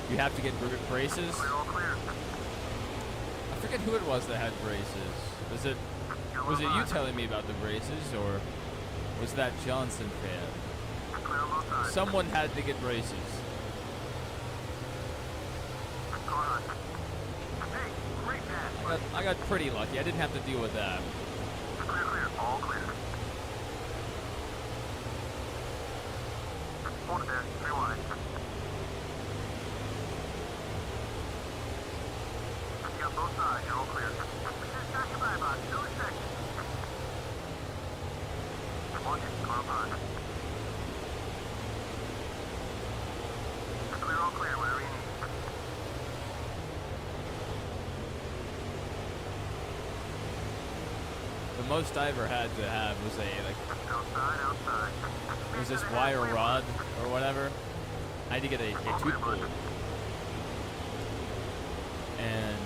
You have to get braces. I forget who it was that had braces. Was it you telling me about the braces, or was that Johnson fan? Someone had to get braces. I got pretty lucky. I didn't have to deal with that. Clear, all clear. Hold it there, 3 wide. You got both sides, you're all clear. Just got you by about 2 seconds. Watch it, car behind. Clear, all clear, whatever you need. most I ever had to have was it was this wire rod or whatever. I had to get a tooth pulled. And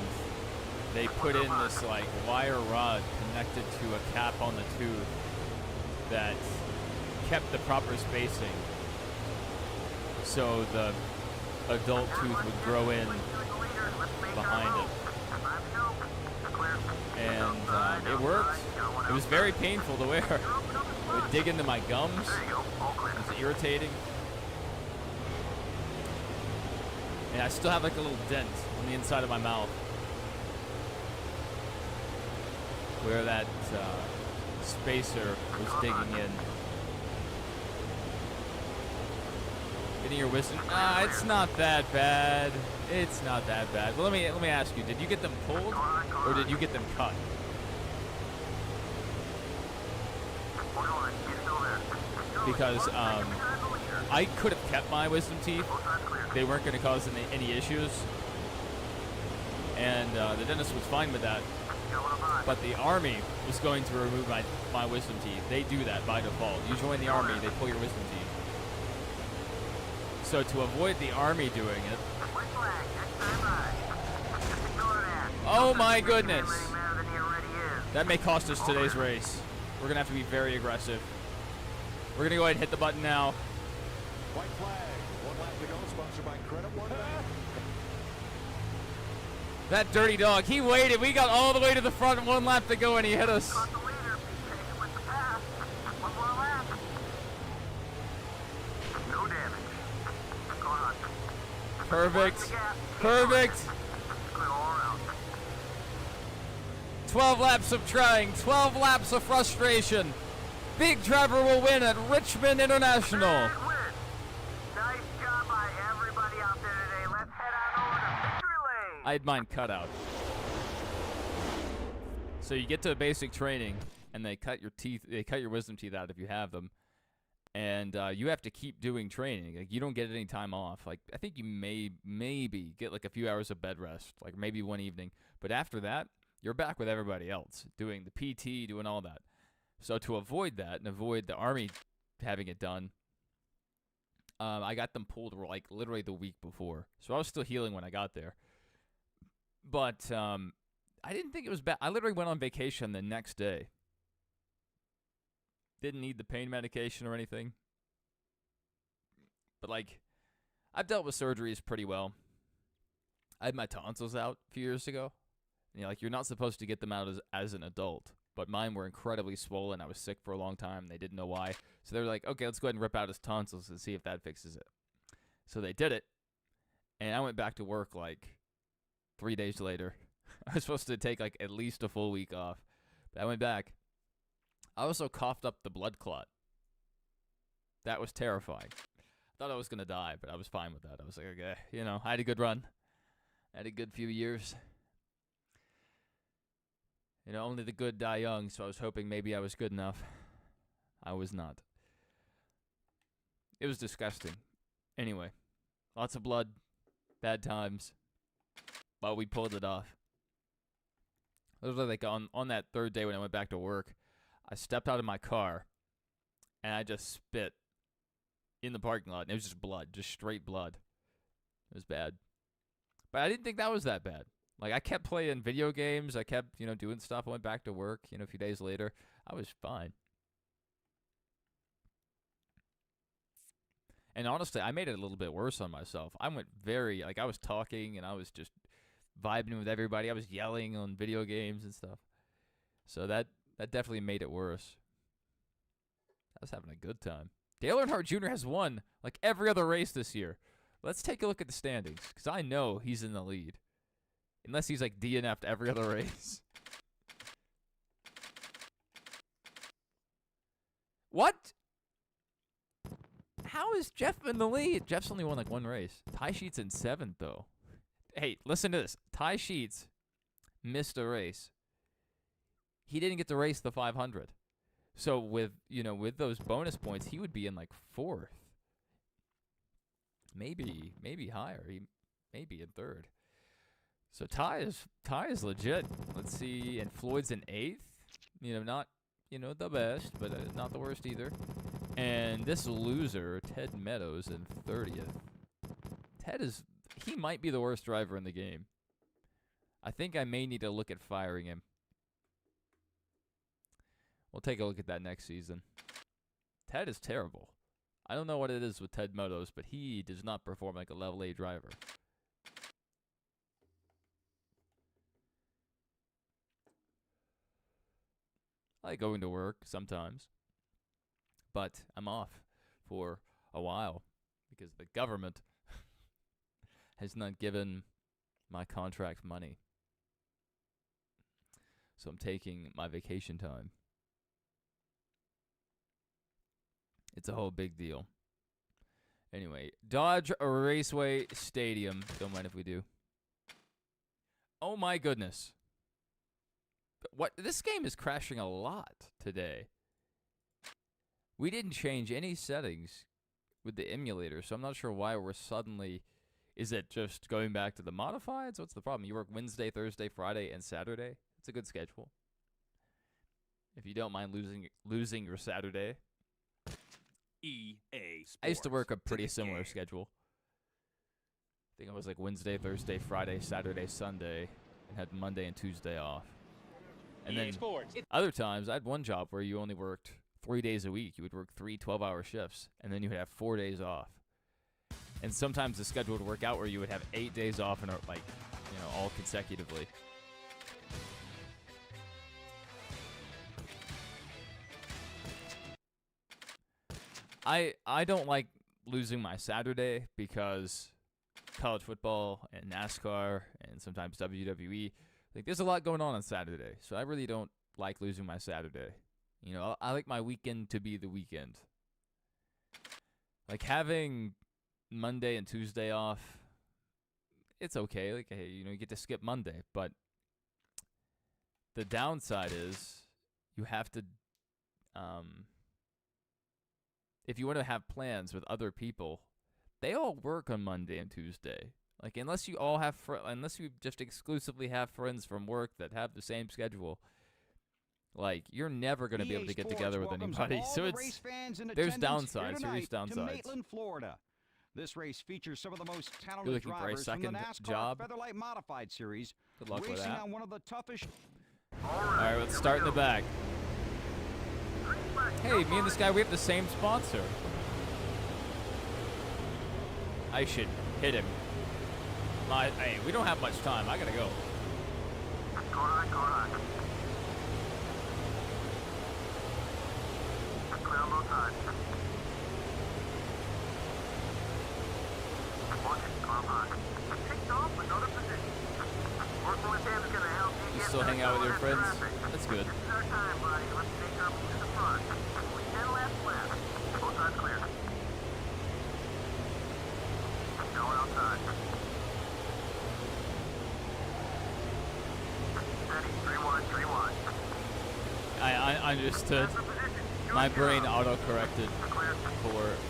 they put in this like wire rod connected to a cap on the tooth that kept the proper spacing. So the adult tooth would grow in behind it. And it worked. It was very painful to wear. It would dig into my gums. It was irritating. And I still have like a little dent on the inside of my mouth where that spacer was digging in. Getting your wisdom. It's not that bad. It's not that bad. Well, let me ask you: did you get them pulled, or did you get them cut? Because I could have kept my wisdom teeth. They weren't going to cause any issues, and the dentist was fine with that. But the Army was going to remove my wisdom teeth. They do that by default. You join the Army, they pull your wisdom teeth. So to avoid the Army doing it... Oh my goodness! That may cost us today's race. We're going to have to be very aggressive. We're going to go ahead and hit the button now. White flag. 1 lap to go. Sponsored by Credit One Bank. That dirty dog, he waited. We got all the way to the front and 1 lap to go and he hit us. Perfect. Perfect. 12 laps of trying, 12 laps of frustration. Big Driver will win at Richmond International. Nice job by everybody out there today. Let's head on over to victory lane. I had mine cut out. So you get to basic training, and they cut your teeth. They cut your wisdom teeth out if you have them, and you have to keep doing training. Like you don't get any time off. Like I think you maybe get like a few hours of bed rest, like maybe one evening. But after that, you're back with everybody else, doing the PT, doing all that. So to avoid that and avoid the Army having it done, I got them pulled like literally the week before. So I was still healing when I got there. But I didn't think it was bad. I literally went on vacation the next day. Didn't need the pain medication or anything. But like, I've dealt with surgeries pretty well. I had my tonsils out a few years ago. You know, like you're not supposed to get them out as an adult. But mine were incredibly swollen. I was sick for a long time. They didn't know why. So they were like, okay, let's go ahead and rip out his tonsils and see if that fixes it. So they did it. And I went back to work like 3 days later. I was supposed to take like at least a full week off. But I went back. I also coughed up the blood clot. That was terrifying. I thought I was going to die, but I was fine with that. I was like, okay, you know, I had a good run. I had a good few years. You know, only the good die young, so I was hoping maybe I was good enough. I was not. It was disgusting. Anyway, lots of blood, bad times, but we pulled it off. Literally, like on that third day when I went back to work, I stepped out of my car, and I just spit in the parking lot, and it was just blood, just straight blood. It was bad. But I didn't think that was that bad. Like, I kept playing video games. I kept, you know, doing stuff. I went back to work, you know, a few days later. I was fine. And honestly, I made it a little bit worse on myself. I went very, like, I was talking, and I was just vibing with everybody. I was yelling on video games and stuff. So that definitely made it worse. I was having a good time. Dale Earnhardt Jr. has won, like, every other race this year. Let's take a look at the standings, because I know he's in the lead. Unless he's like DNF'd every other race. What? How is Jeff in the lead? Jeff's only won like one race. Ty Sheets in 7th though. Hey, listen to this. Ty Sheets missed a race. He didn't get to race the 500. So with those bonus points, he would be in like 4th. Maybe higher. He may be in 3rd. So Ty is legit. Let's see, and Floyd's in 8th. Not, the best, but not the worst either. And this loser, Ted Meadows, in 30th. He might be the worst driver in the game. I think I may need to look at firing him. We'll take a look at that next season. Ted is terrible. I don't know what it is with Ted Meadows, but he does not perform like a level A driver. I like going to work sometimes, but I'm off for a while because the government has not given my contract money. So I'm taking my vacation time. It's a whole big deal. Anyway, Dodge Raceway Stadium. Don't mind if we do. Oh my goodness. What? This game is crashing a lot today. We didn't change any settings with the emulator, so I'm not sure why we're suddenly... Is it just going back to the modifieds? What's the problem? You work Wednesday, Thursday, Friday, and Saturday? It's a good schedule. If you don't mind losing your Saturday. EA Sports. I used to work a pretty It's in the similar game. schedule. I think it was like Wednesday, Thursday, Friday, Saturday, Sunday, and had Monday and Tuesday off. And EA then Sports. other times, I had one job where you only worked 3 days a week. You would work 3 12-hour shifts, and then you would have 4 days off. And sometimes the schedule would work out where you would have 8 days off and all consecutively. I don't like losing my Saturday because college football and NASCAR and sometimes WWE, there's a lot going on Saturday. So I really don't like losing my Saturday. I like my weekend to be the weekend. Like having Monday and Tuesday off, it's okay. Like, hey, you get to skip Monday, but the downside is you have to, if you want to have plans with other people, they all work on Monday and Tuesday. Like, unless you all have, unless you just exclusively have friends from work that have the same schedule, like, you're never going to be able to get together with anybody. So there's downsides. Serious downsides. Maitland, Florida. This race features some of the most You're talented looking for a drivers from the second NASCAR job? Featherlight Modified Series, Good luck with racing that. on one of the toughest. All right, let's start in the back. Hey, me and this guy, we have the same sponsor. I should hit him. Hey, we don't have much time. I gotta go. Clear on both sides. Watch it, car behind. Picked off another position. Working with him is going to help you You get still hang out with your back friends? on traffic. That's good. This is our time, buddy. Let's take our move to the front. Only 10 laps left. Both sides clear. Going outside. Steady, 3-1, 3-1. I understood. My brain auto-corrected Clear.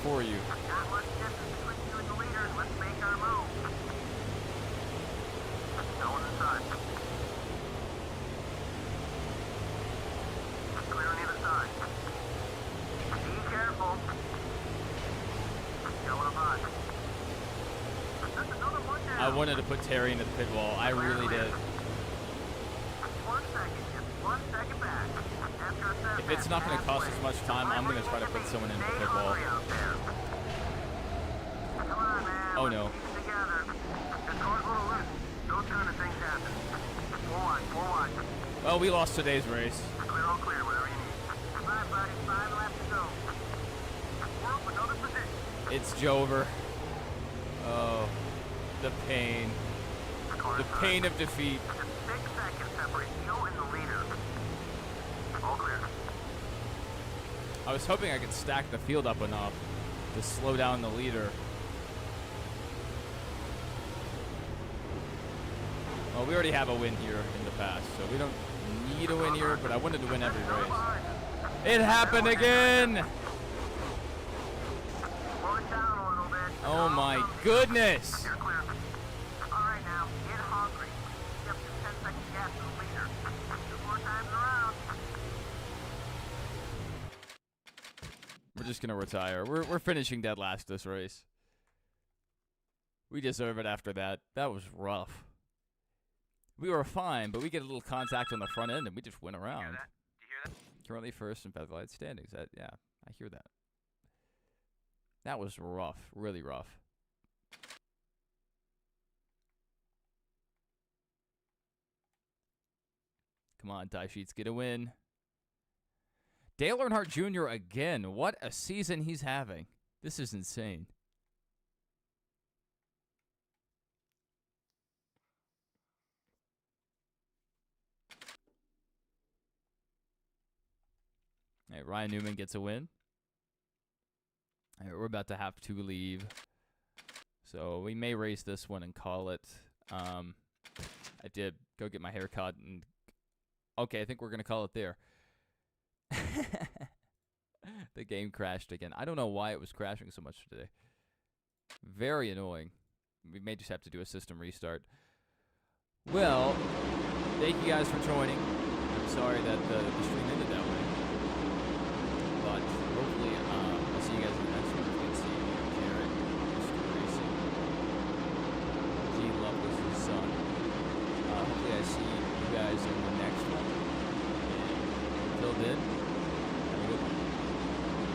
for you. Not much distance between you and the leader. Let's make our move. Going inside. Clear on either side. Be careful. Going up high. That's another one down. I wanted to put Terry into the pit wall. I really did. 1 second. Just 1 second back. After a set If it's not going to cost us much time, I'm going to try to put someone into the pit wall. Come on, man. Oh, no. Keep it together. This car's a little loose. Those kind of things happen. 4 wide. Well, we lost today's race. Clear, all clear, whatever you need. Come on, buddy. 5 laps to go. We're up another position. It's Jover. Oh, the pain. The pain of defeat. Just 6 seconds separate you and the leader. All clear. I was hoping I could stack the field up enough to slow down the leader. Well, we already have a win here in the past, so we don't need a win here, but I wanted to win every race. It happened again! Slow it down a little bit. Oh my goodness! You're clear. All right, now, get hungry. Get up to 10 second gap to the leader. 2 more times around. just gonna retire. We're finishing dead last this race. We deserve it after that. That was rough. We were fine, but we get a little contact on the front end, and we just went around. Do you hear that? Currently first in Featherlight standings. Yeah, I hear that. That was rough. Really rough. Come on, Die Sheets, get a win. Dale Earnhardt Jr. again. What a season he's having. This is insane. All right, Ryan Newman gets a win. All right, we're about to have to leave. So we may race this one and call it. I did go get my hair cut. And okay, I think we're going to call it there. The game crashed again. I don't know why it was crashing so much today. Very annoying. We may just have to do a system restart. Well, thank you guys for joining. I'm sorry that the stream ended that way. But hopefully, I'll see you guys in the next one. It's good to see you, Jared, Mr. Racing, G. Loveless, his son. Hopefully I see you guys in the next one. And until then,